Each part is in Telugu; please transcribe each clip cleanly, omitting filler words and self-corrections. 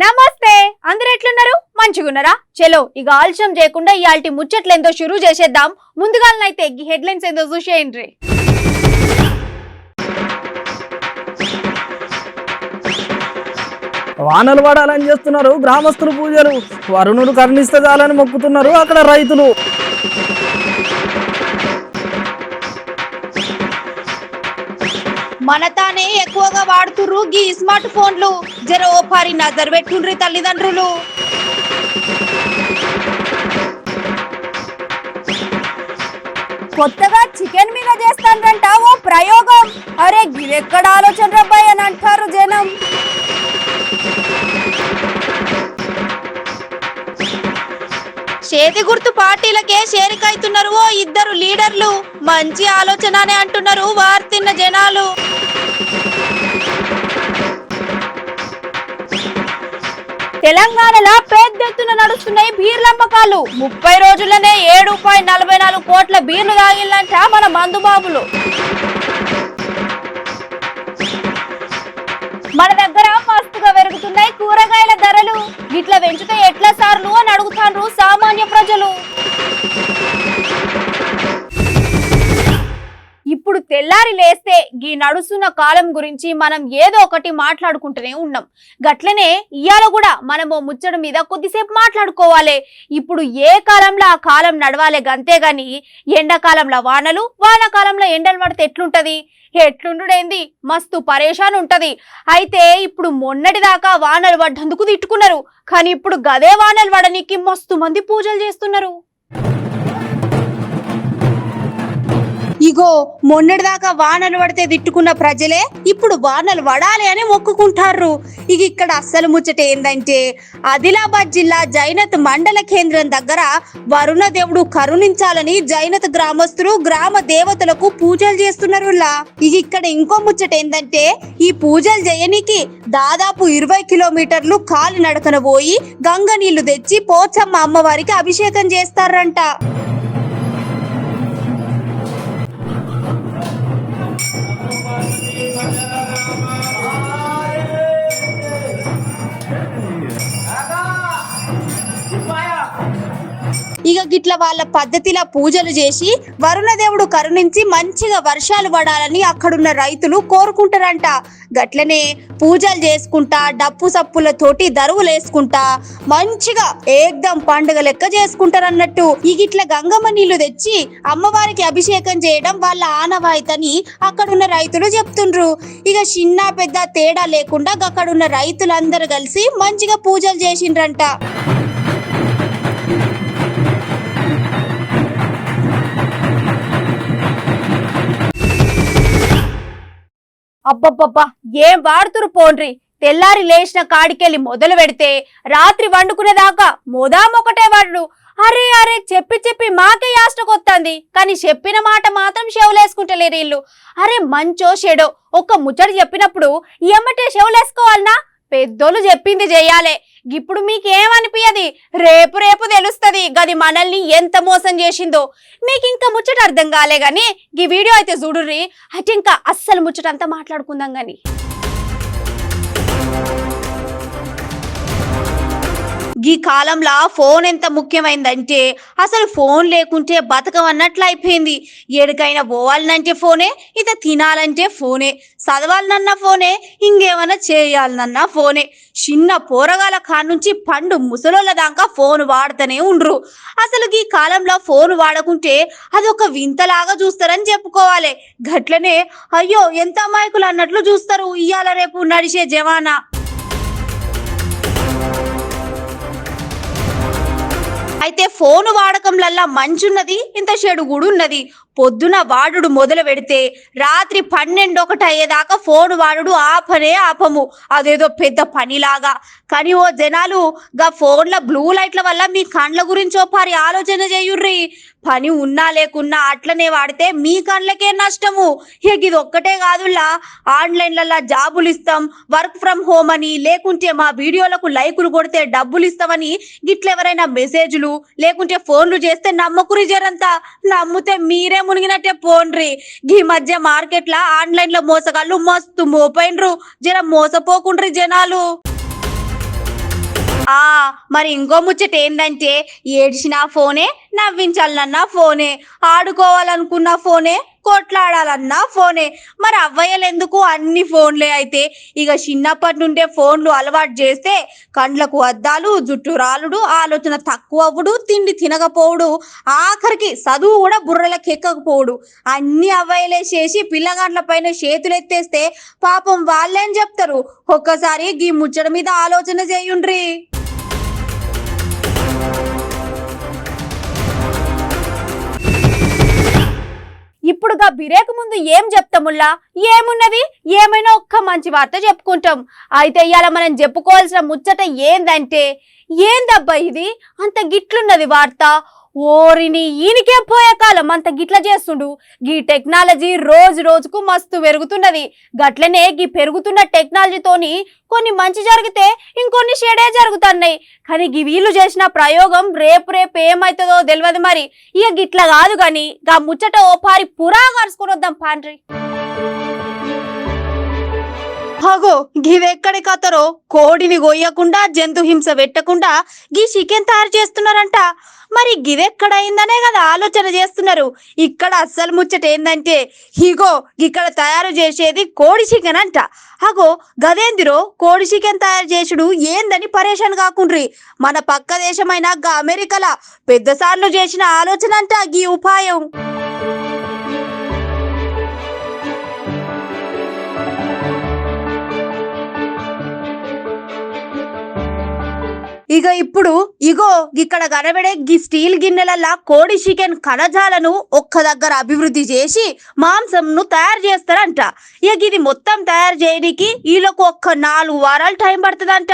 నమస్తే అందరూ ఎట్లున్నారు మంచిగున్నారా చలో ఇక ఆలస్యం చేయకుండా ఇయాల్టి ముచ్చట్లేందో షురూ చేసేద్దాం ముందుగాలనైతే ఈ హెడ్లైన్స్ ఏందో చూసేయండి వానలు పడాలని చేస్తున్నారు గ్రామస్తులు పూజలు వరుణుడు కరుణిస్తే చాలని మొక్కుతున్నారు అక్కడ రైతులు మన తానే ఎక్కువగా వాడుతుర్రు గీ స్మార్ట్ ఫోన్లు జర ఓ పారి నజర్ పెట్టుండ్రి తల్లిదండ్రులు కొత్తగా చికెన్ మీద చేస్తానంట ఓ ప్రయోగం అరే గిరెక్కడ ఆలోచన రబ్బాయి అని అంటారు జనం చేతి గుర్తు పార్టీలకే చేరికైతున్నారు ఓ ఇద్దరు లీడర్లు మంచి ఆలోచననే అంటున్నారు వార్తిన్న జనాలు తెలంగాణలో పెద్ద ఎత్తున నడుస్తున్నాయి బీర్లమ్మకాలు 30 రోజుల్లోనే 7.44 కోట్ల బీర్లు తాగిల్లంట మన మందుబాబులు మన దగ్గర మస్తుగా పెరుగుతున్నాయి కూరగాయల ధరలు ఇట్లా పెంచితే ఎట్లా సార్లు అని అడుగుతాండ్రు సామాన్య ప్రజలు ఇప్పుడు తెల్లారి లేస్తే గీ నడుస్తున్న కాలం గురించి మనం ఏదో ఒకటి మాట్లాడుకుంటూనే ఉన్నాం గట్లనే ఇయాల కూడా మనము ముచ్చట మీద కొద్దిసేపు మాట్లాడుకోవాలి ఇప్పుడు ఏ కాలంలో ఆ కాలం నడవాలి గంతేగాని ఎండాకాలంలో వానలు వానాకాలంలో ఎండలు పడితే ఎట్లుంటది ఎట్లుండుడేంది మస్తు పరేషాన్ ఉంటది అయితే ఇప్పుడు మొన్నటి దాకా వానలు పడ్డందుకు తిట్టుకున్నారు కానీ ఇప్పుడు గదే వానలు పడనీకి మస్తు మంది పూజలు చేస్తున్నారు ఇగో మొన్నటిదాకా వానలు పడితే తిట్టుకున్న ప్రజలే ఇప్పుడు వానలు పడాలి అని మొక్కుకుంటారు ఇక ఇక్కడ అస్సలు ముచ్చట ఏందంటే ఆదిలాబాద్ జిల్లా జైనత్ మండల కేంద్రం దగ్గర వరుణ దేవుడు కరుణించాలని జైనత్ గ్రామస్తులు గ్రామ దేవతలకు పూజలు చేస్తున్నారు ఇక ఇక్కడ ఇంకో ముచ్చట ఏందంటే ఈ పూజలు చేయనికి దాదాపు 20 కిలోమీటర్లు కాలి నడకన పోయి గంగ నీళ్లు తెచ్చి పోచమ్మ అమ్మవారికి అభిషేకం చేస్తారంట ఇక గిట్ల వాళ్ళ పద్ధతిలో పూజలు చేసి వరుణదేవుడు కరుణించి మంచిగా వర్షాలు పడాలని అక్కడున్న రైతులు కోరుకుంటారంట గట్లనే పూజలు చేసుకుంటా డప్పు సప్పులతోటి దరువులు వేసుకుంటా మంచిగా ఏకదం పండుగ లెక్క చేసుకుంటారన్నట్టు ఈ గిట్ల గంగమ్మ నీళ్లు తెచ్చి అమ్మవారికి అభిషేకం చేయడం వాళ్ళ ఆనవాయితని అక్కడున్న రైతులు చెప్తుండ్రు ఇక చిన్న పెద్ద తేడా లేకుండా అక్కడున్న రైతులందరూ కలిసి మంచిగా పూజలు చేసిండ్రంట అబ్బబ్బబ్బా ఏం వాడుతురు పోండ్రి తెల్లారి లేచిన కాడికెళ్ళి మొదలు పెడితే రాత్రి వండుకునేదాకా మొదామొకటే వాడు అరే అరే చెప్పి చెప్పి మాకే యాష్టకొత్తంది కానీ చెప్పిన మాట మాత్రం చెవులేసుకుంటలేరు వీళ్ళు అరే మంచో చెడో ఒక్క ముచ్చట చెప్పినప్పుడు ఎమ్మటే చెవులేసుకోవాలనా పెద్దోళ్ళు చెప్పింది చెయ్యాలే ఇప్పుడు మీకేమనిపించది రేపు రేపు తెలుస్తుంది గది మనల్ని ఎంత మోసం చేసిందో మీకు ఇంకా ముచ్చట అర్థం కాలే గాని ఈ వీడియో అయితే చూడుర్రి అయితే ఇంకా అస్సలు ముచ్చట అంతా మాట్లాడుకుందాం గాని ఈ కాలంలో ఫోన్ ఎంత ముఖ్యమైందంటే అసలు ఫోన్ లేకుంటే బతకం అన్నట్లు అయిపోయింది ఎడికైనా పోవాలనంటే ఫోనే ఇక తినాలంటే ఫోనే చదవాలనన్నా ఫోనే ఇంకేమైనా చేయాలనన్నా ఫోనే చిన్న పోరగాల కానుంచి పండు ముసలోళ్ళ దాకా ఫోన్ వాడుతూనే ఉండ్రు అసలు ఈ కాలంలో ఫోన్ వాడకుంటే అదొక వింతలాగా చూస్తారని చెప్పుకోవాలి గట్లనే అయ్యో ఎంత అమాయకులు అన్నట్లు చూస్తారు ఇయ్యాల రేపు నడిచే జవానా అయితే ఫోన్ వాడకంలల్లా మంచున్నది ఇంత చెడు కూడా ఉన్నది పొద్దున వాడుడు మొదలు పెడితే రాత్రి 12-1 అయ్యేదాకా ఫోన్ వాడుడు ఆపము అదేదో పెద్ద పనిలాగా కానీ ఓ జనాలు గా ఫోన్ల బ్లూ లైట్ల వల్ల మీ కండ్ల గురించో పారి ఆలోచన చేయుర్రి పని ఉన్నా లేకున్నా అట్లనే వాడితే మీ కండ్లకే నష్టము ఇది ఒక్కటే కాదులా ఆన్లైన్లలో జాబులు ఇస్తాం వర్క్ ఫ్రమ్ హోమ్ అని లేకుంటే మా వీడియోలకు లైకులు కొడితే డబ్బులు ఇస్తామని గిట్లెవరైనా మెసేజ్లు లేకుంటే ఫోన్లు చేస్తే నమ్మకురి జరంతా నమ్మితే మీరే మునిగినట్టే పోండ్రి ఈ మధ్య మార్కెట్ల ఆన్లైన్ లో మోసగాళ్ళు మస్తు మోపైండ్రు జర మోసపోకుండ్రి జనాలు ఆ మరి ఇంకో ముచ్చట ఏంటంటే ఏడ్చిన ఫోనే, నవ్వించాలన్నా ఫోనే, ఆడుకోవాలనుకున్న ఫోనే, కొట్లాడాలన్నా ఫోనే. మరి అవ్వయ్యలు ఎందుకు అన్ని ఫోన్లే అయితే ఇక చిన్నప్పటి నుండే ఫోన్లు అలవాటు చేస్తే కండ్లకు అద్దాలు, జుట్టు రాలుడు, ఆలోచన తక్కువ అవ్వడు, తిండి తినకపోవుడు, ఆఖరికి చదువు కూడా బుర్రలకు ఎక్కకపోవుడు అన్ని అవ్వయ్యలే చేసి పిల్లగాండ్ల పైన చేతులు ఎత్తేస్తే పాపం వాళ్ళేం చెప్తారు? ఒక్కసారి గీ ముచ్చట మీద ఆలోచన చేయుండ్రి. ఇప్పుడుగా బిరేకు ముందు ఏం చెప్తాముల్లా? ఏమున్నది? ఏమైనా ఒక్క మంచి వార్త చెప్పుకుంటాం. అయితే ఇవాళ మనం చెప్పుకోవాల్సిన ముచ్చట ఏందంటే, ఏందబ్బా ఇది అంత గిట్లున్నది వార్త? ఓరిని ఈయనకే పోయే కాలం అంత గిట్ల చేస్తుండు. గీ టెక్నాలజీ రోజు రోజుకు మస్తు పెరుగుతున్నది. గట్లనే గీ పెరుగుతున్న టెక్నాలజీతోని కొన్ని మంచి జరిగితే ఇంకొన్ని చెడే జరుగుతున్నాయి. కానీ గీ వీళ్ళు చేసిన ప్రయోగం రేపు ఏమవుతుందో తెలియదు. మరి ఇక గిట్ల కాదు కానీ గా ముచ్చట ఓ పారి పురా కరుచుకొని వద్దాం పాండ్రి. హగో గివెక్కడి కథరో, కోడిని గొయ్యకుండా జంతు హింస పెట్టకుండా గీ చికెన్ తయారు చేస్తున్నారంట. మరి గివెక్కడైందనే కదా ఆలోచన చేస్తున్నారు. ఇక్కడ అస్సలు ముచ్చట ఏందంటే ఇగో ఇక్కడ తయారు చేసేది కోడి చికెన్ అంట. అగో గదేందిరో కోడి చికెన్ తయారు చేసుడు ఏందని పరేషాన్ కాకుండ్రి. మన పక్క దేశమైన అమెరికాల పెద్దసార్లు చేసిన ఆలోచన అంట గీ ఉపాయం. ఇక ఇప్పుడు ఇగో ఇక్కడ కనబడే గీ స్టీల్ గిన్నెలల్లా కోడి చికెన్ కణజాలను ఒక్క దగ్గర అభివృద్ధి చేసి మాంసంను తయారు చేస్తారంట. ఇక ఇది మొత్తం తయారు చేయడానికి వీళ్ళకు ఒక్క 4 వారాలు టైం పడుతుందంట.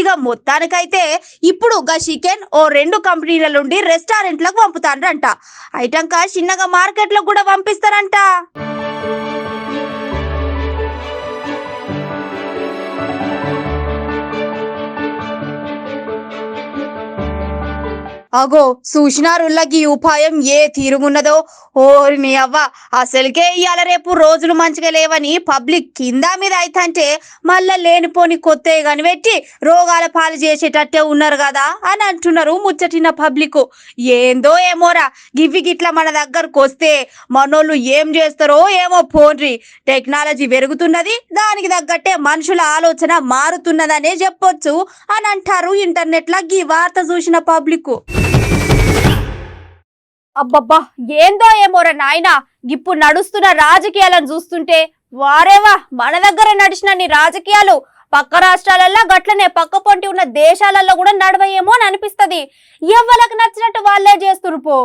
ఇక మొత్తానికైతే ఇప్పుడు గా చికెన్ ఓ 2 కంపెనీల నుండి రెస్టారెంట్లకు పంపుతారంట. ఐటంకా చిన్నగా మార్కెట్లకు కూడా పంపిస్తారంట. అగో సూచనారుల్లకి ఈ ఉపాయం ఏ తీరుగున్నదో. ఓరి అవ్వ అసలుకే ఇవాళ రేపు రోజులు మంచిగా లేవని పబ్లిక్ కింద మీద అయితంటే మళ్ళా లేనిపోని కొత్త కనిపెట్టి రోగాల పాలు చేసేటట్టే ఉన్నారు కదా అని అంటున్నారు ముచ్చటిన పబ్లిక్. ఏందో ఏమోరా గివ్వి గిట్లా మన దగ్గరకు వస్తే మనోళ్ళు ఏం చేస్తారో ఏమో పోన్రి. టెక్నాలజీ పెరుగుతున్నది, దానికి తగ్గట్టే మనుషుల ఆలోచన మారుతున్నదనే చెప్పొచ్చు అని అంటారు ఇంటర్నెట్ లో ఈ వార్త చూసిన పబ్లిక్. అబ్బబ్బా ఏందో ఏమోరా నాయనా, ఇప్పుడు నడుస్తున్న రాజకీయాలను చూస్తుంటే వారేవా మన దగ్గర నడిచిన రాజకీయాలు పక్క రాష్ట్రాలలో గట్లనే పక్క పొంటి ఉన్న దేశాలలో కూడా నడవయేమో అని అనిపిస్తుంది. ఎవరికి నచ్చినట్టు వాళ్ళే చేస్తున్నారు పో.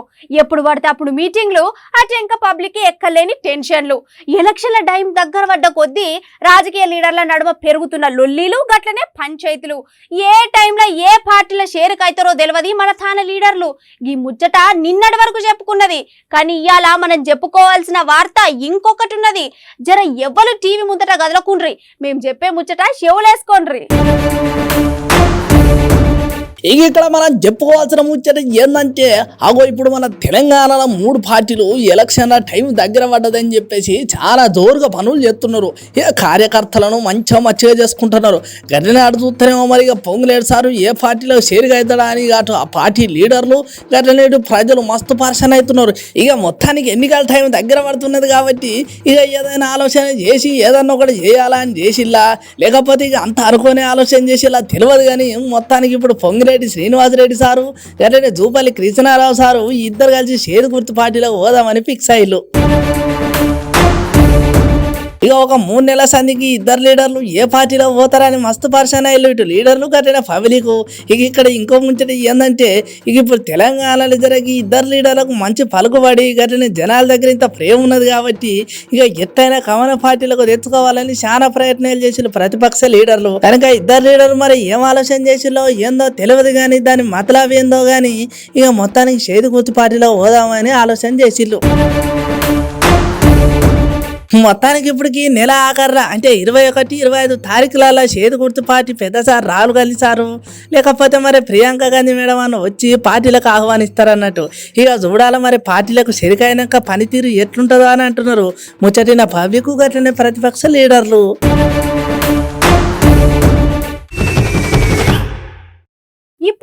ఎప్పుడు పడితే అప్పుడు మీటింగ్లు, అటు ఇంకా పబ్లిక్ ఎక్కలేని టెన్షన్లు. ఎలక్షన్ల టైం దగ్గర పడ్డ కొద్దీ రాజకీయ లీడర్ల నడుమ పెరుగుతున్న లొల్లీలు, గట్లనే పంచాయతీలు. ఏ టైంలో ఏ పార్టీల షేరుకు అవుతారో తెలియదు మన తాన లీడర్లు. ఈ ముచ్చట నిన్నటి వరకు చెప్పుకున్నది, కానీ ఇవాళ మనం చెప్పుకోవాల్సిన వార్త ఇంకొకటి ఉన్నది. జర ఎవ్వరు టీవీ ముందట గదలకుండ్రి, మేము చెప్పే ముచ్చట చెవులేసుకోండ్రి. ఇక్కడ మనం చెప్పుకోవాల్సిన ముచ్చట ఏంటంటే అగో ఇప్పుడు మన తెలంగాణలో 3 పార్టీలు ఎలక్షన్ల టైం దగ్గర పడ్డదని చెప్పేసి చాలా జోరుగా పనులు చేస్తున్నారు. ఇక కార్యకర్తలను మంచిగా చేసుకుంటున్నారు. గట్లనే అటు చూస్తేనేమో మరి ఇక పొంగులేడు సారు ఏ పార్టీలో షేరుగా అవుతాడా అని అటు ఆ పార్టీ లీడర్లు గట్లనే ప్రజలు మస్తు పర్సన్ అవుతున్నారు. ఇక మొత్తానికి ఎన్నికల టైం దగ్గర పడుతున్నది కాబట్టి ఇక ఏదైనా ఆలోచన చేసి ఏదన్నా ఒకటి చేయాలా అని చేసిల్లా, లేకపోతే ఇక అంత అనుకునే ఆలోచన చేసిలా తెలియదు. కానీ మొత్తానికి ఇప్పుడు పొంగులేడు శ్రీనివాసరెడ్డి సారు గట్లనే జూపల్లి కృష్ణారావు సారు ఇద్దరు కలిసి షేరు గుర్తు పార్టీలో పోదామని ఫిక్స్ అయ్యిల్లు. ఇక ఒక 3 నెలల సందికి ఇద్దరు లీడర్లు ఏ పార్టీలో పోతారని మస్తు పర్సన్ అయ్యారు ఇటు లీడర్లు గట్టిన పబ్లిక్. ఇక ఇక్కడ ఇంకో ముచ్చట ఏంటంటే ఇక ఇప్పుడు తెలంగాణలో జరిగి ఇద్దరు లీడర్లకు మంచి పలుకుబడి గట్టిన జనాల దగ్గర ఇంత ప్రేమ ఉన్నది కాబట్టి ఇక ఎట్టయినా కమల పార్టీలకు తెచ్చుకోవాలని చాలా ప్రయత్నాలు చేసిళ్ళు ప్రతిపక్ష లీడర్లు. కనుక ఇద్దరు లీడర్లు మరి ఏం ఆలోచన చేసిల్లో ఏందో తెలియదు, కానీ దాని మతలబ్ ఏందో కానీ ఇక మొత్తానికి షేరు గుర్తు పార్టీలో పోదామని ఆలోచన చేసిళ్ళు. మొత్తానికి ఇప్పటికి నెల ఆఖర్రా అంటే 21-25 తారీఖులలో షేరు గుర్తు పార్టీ పెద్దసారి రాహుల్ గాంధీ సారు లేకపోతే మరి ప్రియాంక గాంధీ మేడం అని వచ్చి పార్టీలకు ఆహ్వానిస్తారన్నట్టు. ఇక చూడాలి మరి పార్టీలకు సరికైనాక పనితీరు ఎట్లుంటుందో అని అంటున్నారు ముచ్చటిన పబ్లిక్ గట్లనే ప్రతిపక్ష లీడర్లు.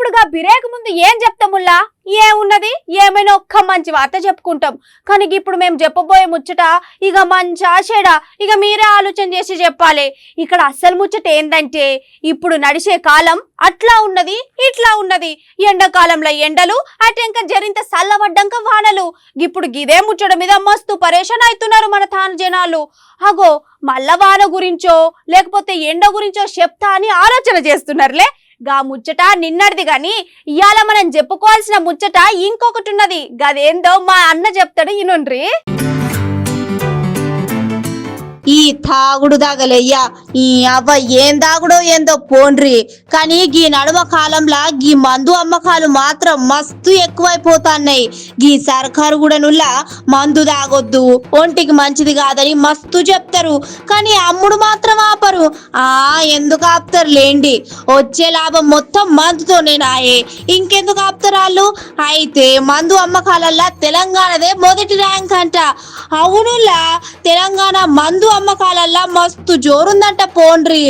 ఇప్పుడుగా బిరేక్ ముందు ఏం చెప్తాముల్లా ఏమున్నది ఏమైనా ఒక్క మంచి వార్త చెప్పుకుంటాం కానీ ఇప్పుడు మేము చెప్పబోయే ముచ్చట ఇక మంచా చెడా ఇక మీరే ఆలోచన చేసి చెప్పాలి ఇక్కడ అస్సలు ముచ్చట ఏందంటే ఇప్పుడు నడిచే కాలం అట్లా ఉన్నది ఇట్లా ఉన్నది ఎండాకాలంలో ఎండలు అటెంక జరింత చల్లబడ్డంక వానలు ఇప్పుడు గిదే ముచ్చట మీద మస్తు పరేషాన్ అవుతున్నారు మన తాను జనాలు అగో మల్ల వాన గురించో లేకపోతే ఎండ గురించో చెప్తా అని ఆలోచన చేస్తున్నారులే గా ముచ్చట నిన్నటిది గాని ఇయాల మనం చెప్పుకోవాల్సిన ముచ్చట ఇంకొకటి ఉన్నది గదేందో మా అన్న చెప్తాడు ఇనుండ్రి ఈ తాగుడు దాగలయ్యా ఈ అవ్వ ఏం తాగుడో ఏందో పోండ్రి కానీ గీ నడుమ కాలంలో గీ మందు అమ్మకాలు మాత్రం మస్తు ఎక్కువైపోతాన్నాయి గీ సర్కారు కూడా నుల్లా మందు తాగొద్దు ఒంటికి మంచిది కాదని మస్తు చెప్తారు కానీ అమ్ముడు మాత్రం ఆపరు ఎందుకు ఆపుతారు లేండి వచ్చే లాభం మొత్తం మందుతోనే నాయే ఇంకెందుకు ఆపుతారు వాళ్ళు అయితే మందు అమ్మకాలల్లా తెలంగాణదే మొదటి ర్యాంక్ అంట అవునులా తెలంగాణ మందు అమ్మకాలల్లా మస్తు జోరుందంట పోండ్రి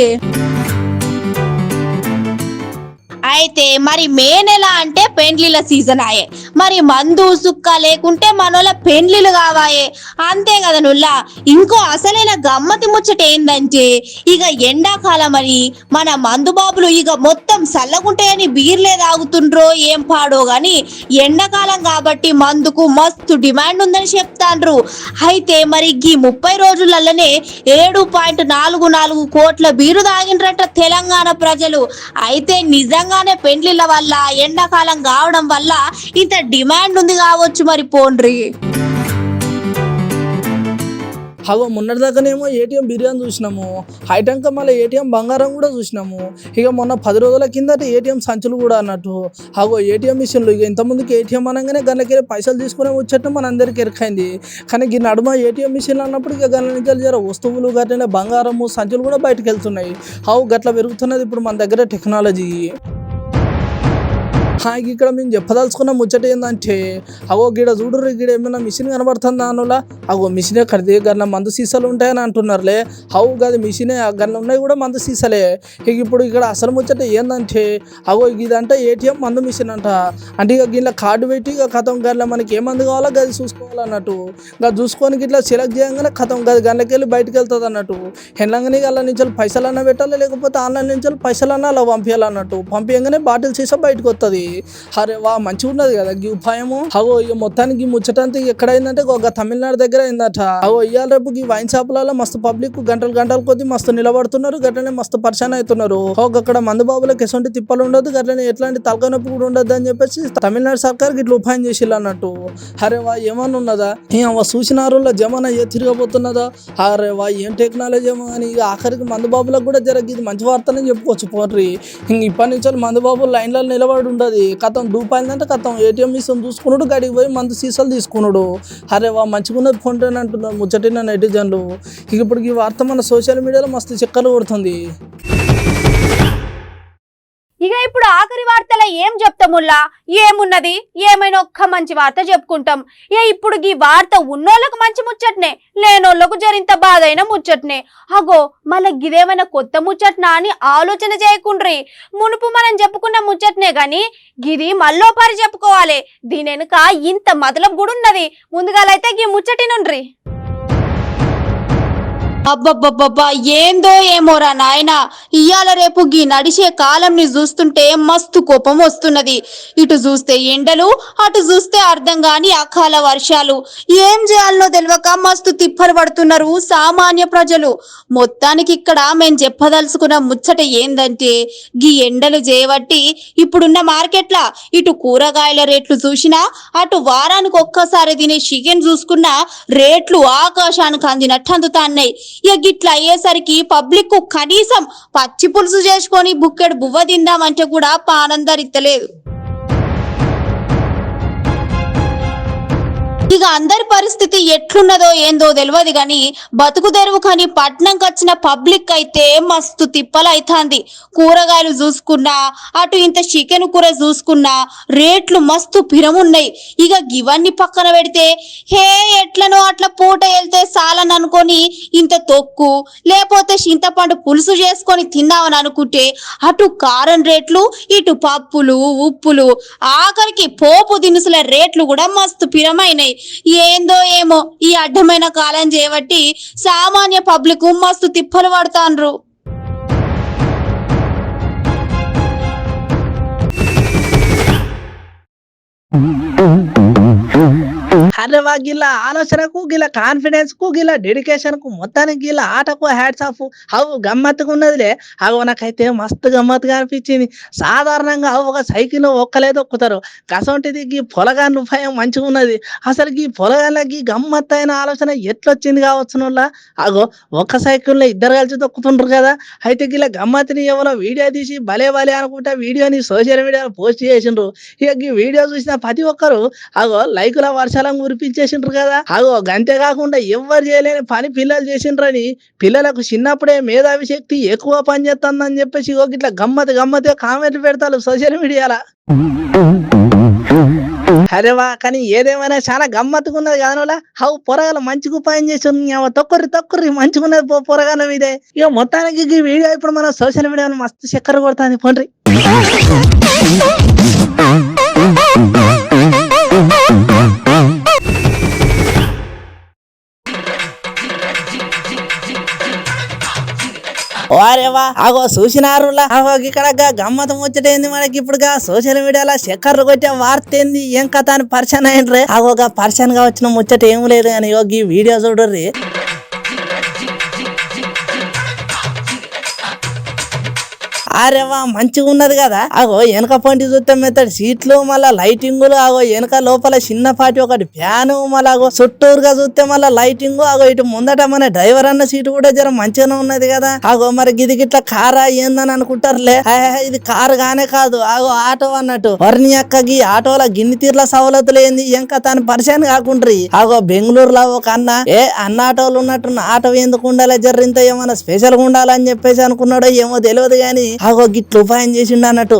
అయితే మరి మే నెల అంటే పెండ్లిల సీజన్ ఆయే మరి మందు సుక్క లేకుంటే మనోళ్ళ పెండ్లిలు కావాయే అంతే కదా నుల్లా ఇంకో అసలైన గమ్మతి ముచ్చట ఏందంటే ఇక ఎండాకాలం అని మన మందు బాబులు ఇక మొత్తం చల్లగుంటాయని బీర్లే తాగుతుండ్రో ఏం పాడో గాని ఎండాకాలం కాబట్టి మందుకు మస్తు డిమాండ్ ఉందని చెప్తాండ్రు అయితే మరి ఈ 30 రోజులలోనే 7.44 కోట్ల బీరు తాగిండ్రట తెలంగాణ ప్రజలు అయితే నిజంగా పెండ్లిల వల్ల ఎండాకాలం కావడం వల్ల ఇంత డిమాండ్ ఉంది కావచ్చు మరి పోండ్రి అగో మొన్నటిదాకానేమో ఏటీఎం బిర్యానీ చూసినాము హైటంక మళ్ళీ ఏటీఎం బంగారం కూడా చూసినాము ఇక మొన్న 10 రోజుల కిందట ఏటీఎం సంచులు కూడా అన్నట్టు అగో ఏటీఎం మిషన్లు ఇక ఇంతకుముందుకు ఏటీఎం అనగానే గన్నకెళ్ళి పైసలు తీసుకునే వచ్చేట్టు మన అందరికి ఎరకైంది కానీ ఈ నడుమ ఏటీఎం మిషన్లు అన్నప్పుడు ఇక గల్ల నుంచి జర వస్తువులు గట్లనే బంగారము సంచులు కూడా బయటకు వెళ్తున్నాయి గట్ల పెరుగుతున్నది ఇప్పుడు మన దగ్గర టెక్నాలజీ ఇక్కడ మేము చెప్పదలుచుకున్న ముచ్చట ఏంటంటే గిడ చూడరు గిడ ఏమైనా మిషన్ కనబడుతుందా అనులా మిషనే కడితే గన్న మందు సీసాలు ఉంటాయని అంటున్నారులే గది మిషనే గన్న ఉన్నాయి కూడా మందు సీసాలే ఇప్పుడు ఇక్కడ అసలు ముచ్చట ఏంటంటే ఇదంటే ఏటీఎం మందు మిషన్ అంట అంటే ఇక గిట్లా కార్డు పెట్టి ఇక కథం గట్ల మనకి ఏ మందు కావాలో గది చూసుకోవాలన్నట్టు ఇక చూసుకొని ఇట్లా సెలెక్ట్ చేయగానే కథం గది గంటకి వెళ్ళి బయటకు వెళ్తుంది అన్నట్టు హెల్లంగానే అలా నుంచి పైసలన్నా పెట్టాలి లేకపోతే ఆన్లైన్ నుంచి పైసలన్నా అలా పంపించాలన్నట్టు పంపించగానే బాటిల్ సీసా బయటకు వస్తుంది అరే వా మంచిగా ఉన్నది కదా ఈ ఉపాయము ఇక మొత్తానికి ముచ్చటంతా ఎక్కడైందంటే ఒక తమిళనాడు దగ్గర అయిందట ఇవాళ రేపు ఈ వైన్ షాపులలో మస్తు పబ్లిక్ గంటల కొద్ది మస్తు నిలబడుతున్నారు గట్లనే మస్తు పరిశాన్ అవుతున్నారు అక్కడ మందు బాబులకు ఎటువంటి తిప్పలు ఉండదు గట్లనే ఎట్లాంటి తలకాయ నొప్పి కూడా ఉండదు అని చెప్పేసి తమిళనాడు సర్కార్ ఇట్లా ఉపాయం చేసిల్లు అన్నట్టు అరే వా ఏమన్నా ఉన్నదా చూసిన రోజుల్లో జమానా ఏ తిరగబోతున్నదా అరే వా ఏం టెక్నాలజీ ఏమో అని ఇక ఆఖరికి మందు బాబులకు కూడా ఇది మంచి వార్తనే చెప్పుకోవచ్చు పోర్రి ఇంక ఇప్పటి నుంచి మందు బాబులు లైన్లలో నిలబడి ఉండదు కథం రూపాయలంటే కథం ఏటీఎం మిషన్ చూసుకున్నాడు గడికి పోయి మందు సీసాలు తీసుకున్నాడు అరే వా మంచిగున్నది ఫోన్ అంటున్నారు ముచ్చటిన నెటిజన్లు ఇప్పుడు ఈ వార్త మన సోషల్ మీడియాలో మస్తు చక్కర్లు కొడుతుంది ఇక ఇప్పుడు ఆఖరి వార్తలో ఏం చెప్తాముల్లా ఏమున్నది ఏమైనా ఒక్క మంచి వార్త చెప్పుకుంటాం ఇప్పుడు ఈ వార్త ఉన్నోళ్ళకు మంచి ముచ్చట్నే లేనోళ్ళకు జరింత బాధైన ముచ్చట్నే మళ్ళీ గిదేమైనా కొత్త ముచ్చట్నా అని ఆలోచన చేయకుండ్రి మునుపు మనం చెప్పుకున్న ముచ్చట్నే గాని గిది మళ్ళోపారి చెప్పుకోవాలి దీని వెనుక ఇంత మతలబ్ కూడా ఉన్నది ముందుగాలైతే ఈ ముచ్చటినుండ్రి అబ్బబ్బబ్బబ్బా ఏందో ఏమోరా నాయన ఇయ్యాల రేపు గీ నడిచే కాలంని చూస్తుంటే మస్తు కోపం వస్తున్నది ఇటు చూస్తే ఎండలు అటు చూస్తే అర్థం కాని అకాల వర్షాలు ఏం చేయాలనో తెలియక మస్తు తిప్పలు పడుతున్నారు సామాన్య ప్రజలు మొత్తానికి ఇక్కడ మేం చెప్పదలుచుకున్న ముచ్చట ఏందంటే గీ ఎండలు చేయబట్టి ఇప్పుడున్న మార్కెట్ల ఇటు కూరగాయల రేట్లు చూసినా అటు వారానికి ఒక్కసారి తినే చికెన్ చూసుకున్నా రేట్లు ఆకాశానికి అందినట్టు అందుతాన్నాయి గిట్లా అయ్యేసరికి పబ్లిక్ కనీసం పచ్చి పులుసు చేసుకొని బుక్కెడు బువ్వ తిందామంటే కూడా పానం ధరిత్తలేదు ఇక అందరి పరిస్థితి ఎట్లున్నదో ఏందో తెలియదు గాని బతుకు తెరువు కానీ పట్నంకి వచ్చిన పబ్లిక్ అయితే మస్తు తిప్పలైతాంది. కూరగాయలు చూసుకున్నా అటు ఇంత చికెన్ కూర చూసుకున్నా రేట్లు మస్తు పిరమున్నాయి. ఇక ఇవన్నీ పక్కన పెడితే హే ఎట్లనో అట్లా పూట వెళ్తే సాలని అనుకొని ఇంత తొక్కు లేకపోతే చింతపండు పులుసు చేసుకొని తిన్నామని అనుకుంటే అటు కారం రేట్లు ఇటు పప్పులు ఉప్పులు ఆఖరికి పోపు దినుసుల రేట్లు కూడా మస్తు పిరమైనాయి. ఏందో ఏమో ఈ అడ్డమైన కాలం చేయబట్టి సామాన్య పబ్లిక్ మస్తు తిప్పలు పడతాండ్రు. అరే వా గిల్ల ఆలోచనకు గిల్ల కాన్ఫిడెన్స్ కు గిల్ల డెడికేషన్ కు మొత్తానికి గిల్ల ఆటకు హ్యాట్స్ ఆఫ్. అవు గమ్మత్తుగా ఉన్నదిలే. అవు నాకైతే మస్తు గమ్మత్తుగా అనిపించింది. సాధారణంగా ఒక సైకిల్ ఒక్కలే దొక్కుతారు, కసంటిది గీ పొలగాన్లు భయం మంచిగా ఉన్నది. అసలు గీ పొలగాన్లకి గమ్మత్తు అయిన ఆలోచన ఎట్లొచ్చింది కావచ్చునుల్లా. అగో ఒక్క సైకిల్లో ఇద్దరు కలిసి దొక్కుతుండ్రు కదా. అయితే గిల్ల గమ్మత్తుని ఎవరో వీడియో తీసి భలే భలే అనుకుంటా వీడియోని సోషల్ మీడియాలో పోస్ట్ చేసిండ్రు. ఇక ఈ వీడియో చూసిన ప్రతి ఒక్కరు అగో లైకుల వర్షాలను కురిపించేసిండ్రు కదా. అగో గంతే కాకుండా ఎవ్వరు చేయలేని పని పిల్లలు చేసిండ్రని పిల్లలకు చిన్నప్పుడే మేధావి శక్తి ఎక్కువ పనిచేస్తుందని చెప్పేసి ఇట్లా గమ్మత్తుగా కామెంట్లు పెడతారు సోషల్ మీడియాలో. అరే వా కానీ ఏదేమైనా చాలా గమ్మత్తుగా ఉన్నది కదా. హౌ పొరగాల మంచిగా ఉపాయం చేసి తొక్కుర్రి మంచిగా ఉన్నది పొరగాల మీదే. ఇక మొత్తానికి ఈ వీడియో ఇప్పుడు మన సోషల్ మీడియాలో మస్తు చక్కర కొడుతుంది పోండ్రి. వారేవా అగో చూసినారులా. అగో ఇక్కడ గమ్మతం వచ్చేటేంది మనకి ఇప్పుడు సోషల్ మీడియాలో చక్కర్లు కొట్టే వార్త ఏంది ఏం కథ అని పరిచయం అయ్యిండ్రే. అగోగా పరిచయం గా వచ్చిన ముచ్చట ఏం లేదు కానీ ఈ వీడియో చూడర్రి. అరేవా మంచిగా ఉన్నది కదా. అగో వెనక పంటి చూస్తే మెత్తడి సీట్లు మళ్ళా లైటింగులు. అగో వెనక లోపల చిన్నపాటి ఒకటి ఫ్యాను మళ్ళా అగో చుట్టూరుగా చూస్తే మళ్ళా లైటింగ్. అగో ఇటు ముందట మన డ్రైవర్ అన్న సీటు కూడా జర మంచిగానే ఉన్నది కదా. అగో మరి గిది గిట్లా కారా ఏందని అనుకుంటారులే. ఇది కారు గానే కాదు అగో ఆటో అన్నట్టు. వర్ణి అక్కకి ఆటోల గిన్ని తీర్ల సవలతులు ఏంది ఇంకా తన పరిచయం కాకుండ్రి. అగో బెంగళూరులో ఒక అన్న అన్న ఆటోలు ఉన్నట్టున్న ఆటో ఎందుకు ఉండాలి జర్రింత ఏమన్నా స్పెషల్ గా ఉండాలని చెప్పేసి అనుకున్నాడో ఏమో తెలియదు గాని అగో గిట్లు ఉపాయం చేసిండు అన్నట్టు.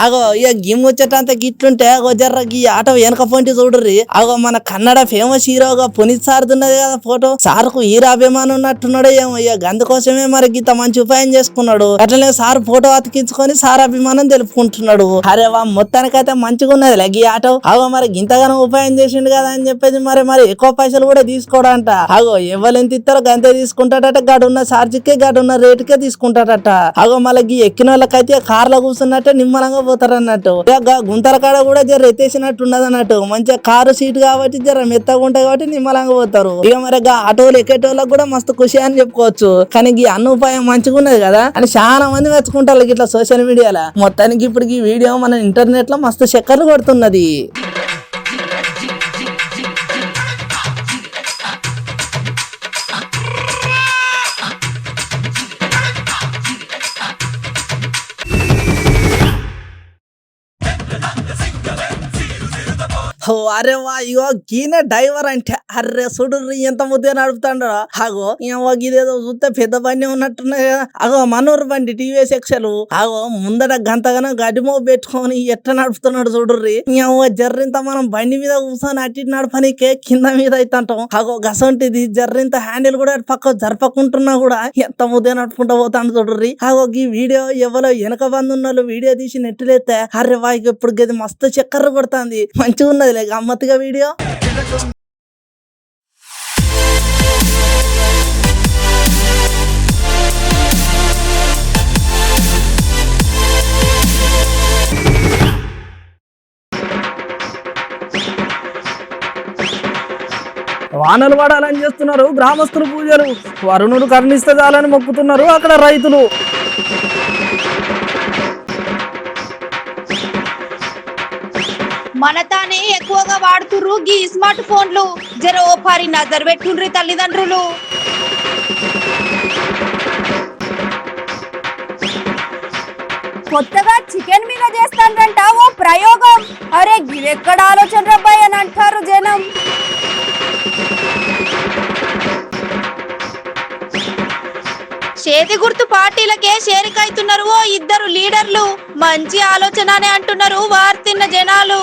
అగో ఇక గిమ్ వచ్చేటంత గిట్లుంటే అగో జర్ర గీ ఆటో వెనక పొంటి చూడుర్రి. అగో మన కన్నడ ఫేమస్ హీరోగా పునీత్ సార్దున్నది కదా ఫోటో. సార్కు హీరో అభిమానం ఉన్నట్టున్నాడో ఏమో. ఇక అందుకోసమే మరి గీత మంచి ఉపాయం చేసుకున్నాడు. అట్లనే సార్ ఫోటో అతికించుకొని సార్ అభిమానం తెలుపుకుంటున్నాడు. అరే వా మొత్తానికైతే మంచిగా ఉన్నది గీ ఆటో. అగో మరి గింతగానో ఉపాయం చేసిండు కదా అని చెప్పేసి మరి ఎక్కువ పైసలు కూడా తీసుకోడంట. అగో ఎవరెంత ఇస్తారో గంతే తీసుకుంటాడట. గడున్న ఛార్జీకే గడున్న రేటుకే తీసుకుంటాడట. అగో మళ్ళీ గీ ఎక్కిన వాళ్ళకైతే కార్లో కూర్చున్నట్టే నిమ్మలంగా పోతారు అన్నట్టు. గుంతల కాడ కూడా జర ఎత్తేసినట్టు ఉన్నది అన్నట్టు. మంచిగా కారు సీట్ కాబట్టి జర మెత్తగా ఉంటాయి కాబట్టి నిమ్మలంగా పోతారు. ఇక మరి ఆటోలు ఎక్కేటోళ్ళకి కూడా మస్తు ఖుషి అని చెప్పుకోవచ్చు. కానీ ఈ అన్న ఉపాయం మంచిగా ఉన్నది కదా అని చాలా మంది మెచ్చుకుంటారు ఇట్లా సోషల్ మీడియాలో. మొత్తానికి ఇప్పుడు ఈ వీడియో మన ఇంటర్నెట్ లో మస్తు చక్కర్లు కొడుతున్నది. అరే వా ఇగో గీనే డ్రైవర్ అంటే అర్రే చూడు ఎంత ముద్దుగా నడుపుతాడు. అగో ఇదేదో చూస్తే పెద్ద బండి ఉన్నట్టున్నాయి కదా. అగో మనోరు బండి టీవీఎస్ ఎక్సెల్. అగో ముందట గంతగానో గడ్డిమో పెట్టుకొని ఎట్లా నడుపుతున్నాడు చూడుర్రి. జర్రింత మనం బండి మీద కూర్చొని అట్టి నడపనికే కింద మీద అవుతుంటాం. అగో గసంటిది జర్రింత హ్యాండిల్ కూడా పక్క జరపకుంటున్నా కూడా ఎంత ముద్దుగా నడుపుకుంటూ పోతాడు చూడుర్రి. అగో ఈ వీడియో ఎవరో వెనక బంది ఉన్న వీడియో తీసి నెట్టులేస్తే అరే వా ఇప్పుడు గది మస్తు చక్కర్ర కొడుతుంది. మంచిగా ఉన్నది గమ్మత్తుగా వీడియో. వానలు పడాలని చేస్తున్నారు గ్రామస్తులు పూజలు. వరుణుడు కరుణిస్తే చాలని మొక్కుతున్నారు అక్కడ రైతులు. మన తానే ఎక్కువగా వాడుతుర్రు గీ స్మార్ట్ ఫోన్లు. జర ఓ పారి నజర్ పెట్టుండ్రి తల్లిదండ్రులు. కొత్తగా చికెన్ మీద చేస్తానంట ఓ ప్రయోగం. అరే గిదెక్కడ ఆలోచన రబ్బాయి అని అంటారు జనం. చేతి గుర్తు పార్టీలకే చేరికైతున్నారు ఓ ఇద్దరు లీడర్లు. మంచి ఆలోచననే అంటున్నారు వార్తిన్న జనాలు.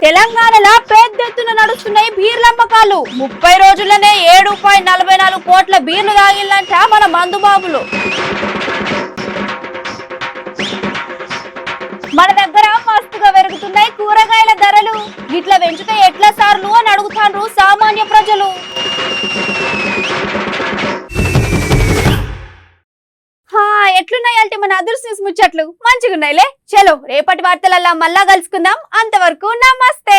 తెలంగాణలో పెద్ద ఎత్తున నడుస్తున్నాయి బీర్లమ్మకాలు. 30 రోజుల్లోనే 7.44 కోట్ల బీర్లు తాగిల్లంట మన మందుబాబులు. మన దగ్గర మస్తుగా పెరుగుతున్నాయి కూరగాయల ధరలు. ఇట్లా పెంచితే ఎట్లా సార్లు అని అడుగుతాండ్రు సామాన్య ప్రజలు. ఎట్లున్నాయి అంటే మన అదృశ్య ముచ్చట్లు మంచిగా ఉన్నాయిలే. చలో రేపటి వార్తలల్లా మళ్ళా కలుసుకుందాం. అంతవరకు నమస్తే.